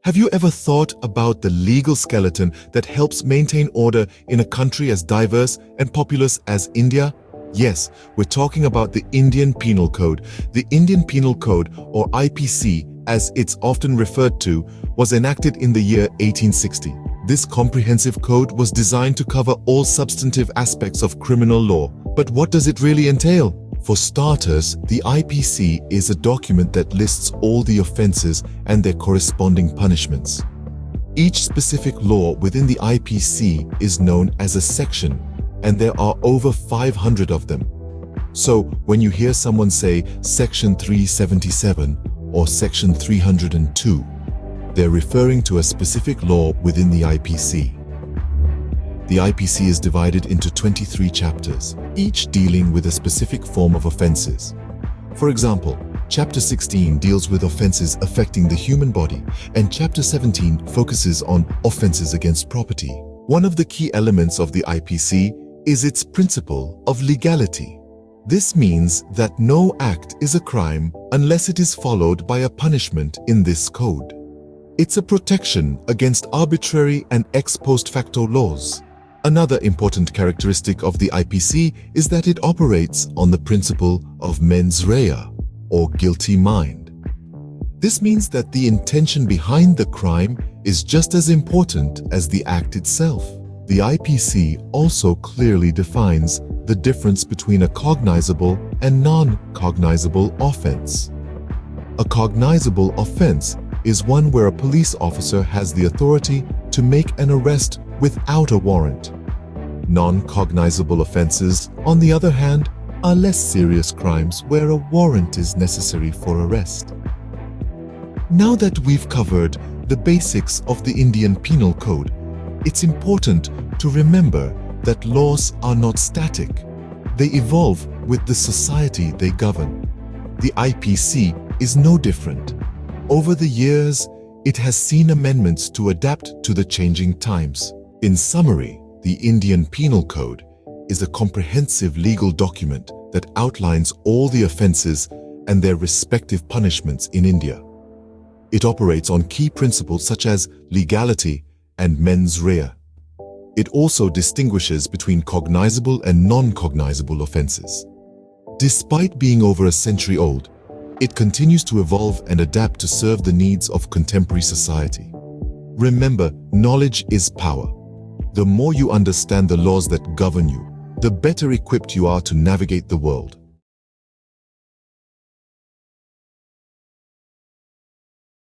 Have you ever thought about the legal skeleton that helps maintain order in a country as diverse and populous as India? Yes, we're talking about the Indian Penal Code. The Indian Penal Code, or IPC, as it's often referred to, was enacted in the year 1860. This comprehensive code was designed to cover all substantive aspects of criminal law. But what does it really entail? For starters, the IPC is a document that lists all the offenses and their corresponding punishments. Each specific law within the IPC is known as a section, and there are over 500 of them. So, when you hear someone say Section 377 or Section 302, they're referring to a specific law within the IPC. The IPC is divided into 23 chapters, each dealing with a specific form of offenses. For example, Chapter 16 deals with offenses affecting the human body, and Chapter 17 focuses on offenses against property. One of the key elements of the IPC is its principle of legality. This means that no act is a crime unless it is followed by a punishment in this code. It's a protection against arbitrary and ex post facto laws. Another important characteristic of the IPC is that it operates on the principle of mens rea, or guilty mind. This means that the intention behind the crime is just as important as the act itself. The IPC also clearly defines the difference between a cognizable and non-cognizable offense. A cognizable offense is one where a police officer has the authority to make an arrest without a warrant. Non-cognizable offenses, on the other hand, are less serious crimes where a warrant is necessary for arrest. Now that we've covered the basics of the Indian Penal Code, it's important to remember that laws are not static. They evolve with the society they govern. The IPC is no different. Over the years, it has seen amendments to adapt to the changing times. In summary, the Indian Penal Code is a comprehensive legal document that outlines all the offenses and their respective punishments in India. It operates on key principles such as legality and mens rea. It also distinguishes between cognizable and non-cognizable offenses. Despite being over a century old, it continues to evolve and adapt to serve the needs of contemporary society. Remember, knowledge is power. The more you understand the laws that govern you, the better equipped you are to navigate the world.